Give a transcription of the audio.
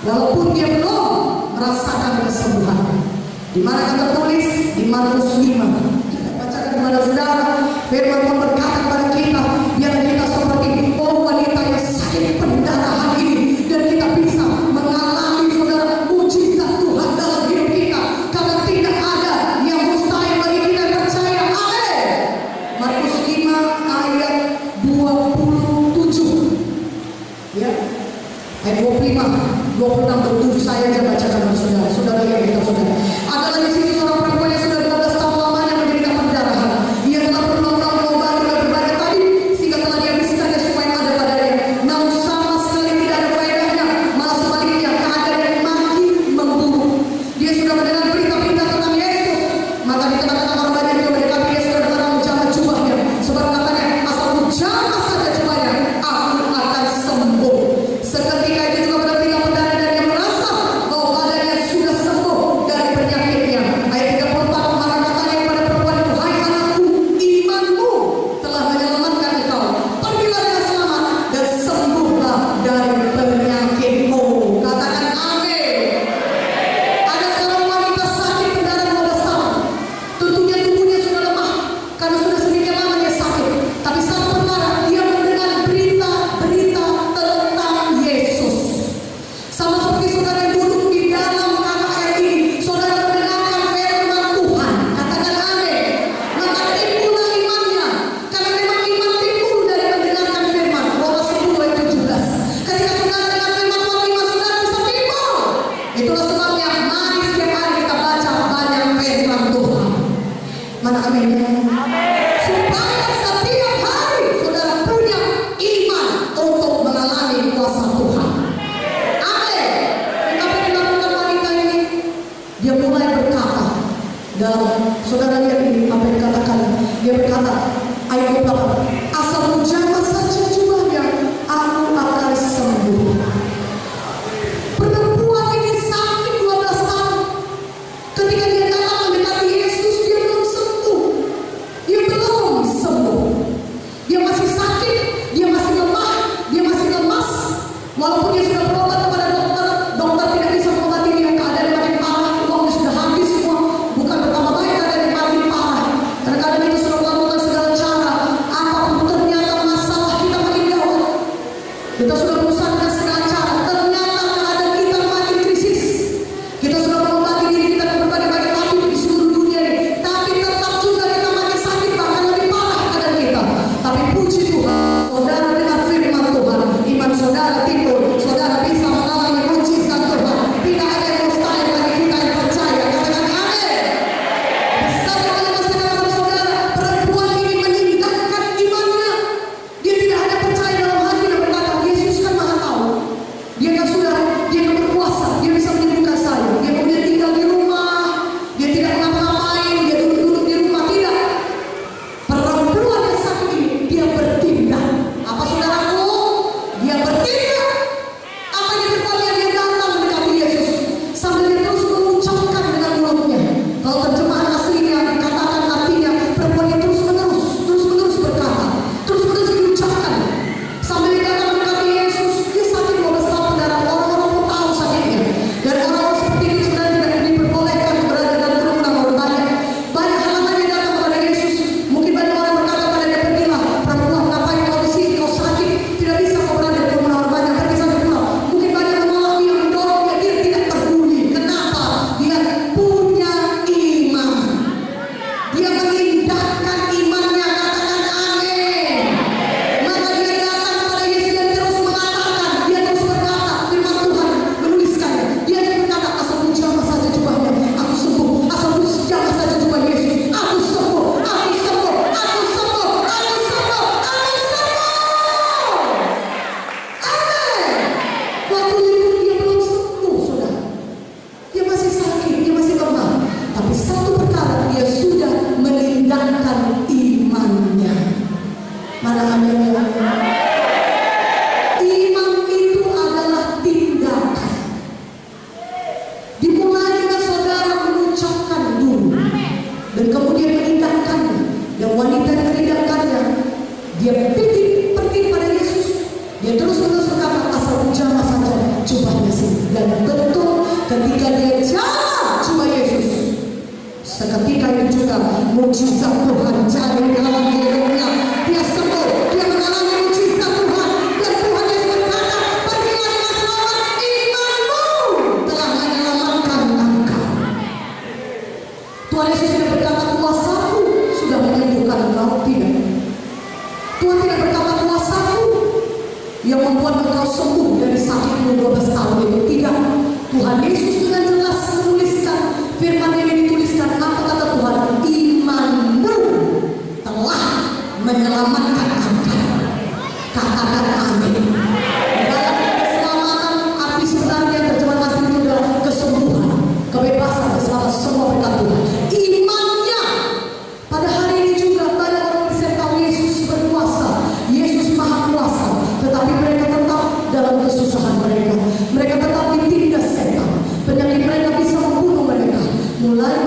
walaupun dia belum merasakan kesembuhan. Di mana kan tertulis di Markus 5. Kita bacakan kepada saudara, firman Tuhan berkata kepada kita, biar kita seperti wanita yang sakit pendarahan ini, dan kita bisa mengalami saudara mujizat Tuhan dalam hidup kita, karena tidak ada yang mustahil bagi kita yang percaya. Amin. Markus 5 ayat 27 ya, ayat 25, 26, 27 saya aja bacakan kepada saudara. Saudara yang kita saudara, adalah di sini seorang perempuan yang sudah 12 tahun lamanya menderita pendarahan. Ia telah berulang-ulang mengobati dengan berbagai tadi, sehingga telah dihabiskannya supaya ada padanya, namun sama sekali tidak ada faedahnya, malah sebaliknya keadaan yang makin memburuk. Dia sudah mendengar berita-berita tentang Yesus, maka di tengah-tengah orang banyak yang mendekati Yesus dan berkata menjamah jubahnya, sebab katanya, asal menjamah saja jubahnya, aku akan sembuh. Seketika itu juga berhentilah pendarahan dan dia merasa bahwa badannya sudah sembuh dari penyakitnya. Ayat 34, maka katanya kepada perempuan itu, hai anakku, imanmu telah menyelamatkan engkau. Pergilah dengan selamat dan sembuhlah dari penyakitmu. Katakan amin. Ada seorang wanita sakit pendarahan 12 tahun. Tentunya tubuhnya sudah lemah karena sudah sedemikian lama dia sakit. Tapi satu perkara, dia mendengar berita-berita tentang Yesus. Sama seperti saudara yang duduk di dalam KKR ini, saudara mendengarkan firman Tuhan. Katakan amin. Maka timbullah imannya, karena memang iman timbul dari mendengarkan firman. Roma 10 ayat 17. Ketika saudara dengar firman Tuhan, iman saudara bisa timbul. Itulah sebabnya mari setiap hari kita baca banyak firman Tuhan. Mana amin? Supaya setiap hari saudara punya iman untuk mengalami kuasa Tuhan. Amin. Tetapi dilakukan wanita ini, dia mulai berkata dalam, saudara lihat ini apa yang dikatakan. Dia berkata ayat 28, asal menjamah saja jubahnya, aku akan sembuh. Perempuan ini sakit 12 tahun. Ketika dia datang mendekati Yesus, dia belum sembuh. Dia belum sembuh. Dia masih sakit, dia masih lemah, dia masih lemas. Walaupun dia sudah berobat kepada dokter, dokter tidak bisa mengobati dia. Keadaan makin parah, uangnya sudah habis semua. Bukan bertambah baik, keadaan makin parah. Kadang-kadang kita sudah melakukan segala cara, apapun ternyata masalah kita makin gawat. Kita sudah berusaha dengan segala cara, ternyata keadaan kita makin krisis. Kita sudah mengobati diri kita ke berbagai tabib di seluruh dunia ini, tapi tetap juga kita makin sakit, bahkan lebih parah keadaan kita. Tapi puji Tuhan, saudara dengar firman Tuhan, iman saudara timbul, saudara bisa mengalami mujizat Tuhan. Tidak ada yang mustahil bagi kita yang percaya. Katakan amin. Bisa dengan saudara, perempuan ini meninggalkan imannya. Dia tidak hanya percaya dalam hati dan berkata, Yesus kan maha tahu. Dia kan berkuasa, dia bisa menyembuhkan saya. Dia kemudian tinggal di rumah, dia tidak ngapa-ngapain, dia duduk-duduk di rumah. Tidak. Perempuan yang sakit ini, dia bertindak. Apa saudaraku? Dia bertindak. Apa yang berbuatnya? Dia datang mendekati Yesus sambil dia terus mengucapkan dengan mulutnya. Kalau terjemahan aslinya dikatakan artinya perempuan itu terus-menerus berkata, terus-menerus diucapkan. Sambil dia datang mendekati Yesus, dia sakit 12 tahun pendarahan. Orang-orang pun tahu sakitnya. Dan orang-orang seperti itu sebenarnya tidak diperbolehkan berada dalam kerumunan orang banyak. Banyak halaman yang datang kepada Yesus. Mungkin banyak orang berkata pada dia, pergilah perempuan, ngapain kau di sini? Kau sakit, tidak bisa kau berada di kerumunan orang banyak. Pergi saja pulang. Mungkin banyak menolak dia, mendorongnya, dia tidak peduli. Kenapa? Dia punya iman. Dia mengindahkan imannya. Katakan amin. Maka dia datang kepada Yesus dan terus mengatakan, dia terus berkata, firman Tuhan menuliskannya. Dia berkata, asal menjamah saja jubahnya, aku sembuh. Asal menjamah saja jubah Yesus, aku sembuh. Aku sembuh. Aku sembuh. Aku sembuh. Aku sembuh. Amin. Waktu itu dia belum sembuh, saudara. Dia masih sakit, dia masih lemah. Tapi satu perkara, dia sudah menindakkan imannya. Mana amin? Iman itu adalah tindakan. Dimulai dengan saudara mengucapkan dulu, dan kemudian menindakkannya. Dan wanita yang menindakkannya, dia pergi pada Yesus. Dia terus berkata, asal menjamah saja jubahnya sini. Dan betul ketika dia jalan cuma Yesus, seketika itu juga mujizat Tuhan jadi dalam hidupnya. Dia sembuh, dia mengalami mujizat Tuhan, dan Tuhan Yesus berkata, pergilah dengan selamat, imanmu telah menyelamatkan engkau. Tuhan Yesus tidak berkata kuasaku sudah menyembuhkan engkau, tidak. Tuhan tidak berkata kuasaku yang membuat engkau sembuh dari sakitmu 12 tahun itu, tidak. Tuhan Yesus dengan jelas menuliskan firman ini, dituliskan apa kata Tuhan, imanmu telah menyelamatkan engkau. Katakan amin. Dalam keselamatan arti sebenarnya terjemahan asli itu adalah kesembuhan, kebebasan, keselamatan, semua berkat Tuhan. Imannya pada hari ini juga banyak orang bisa tahu Yesus berkuasa, Yesus maha kuasa, tetapi mereka tetap dalam kesusahan mereka. Mereka tetap ditindas setan. Penyakit mereka bisa membunuh mereka. Mulai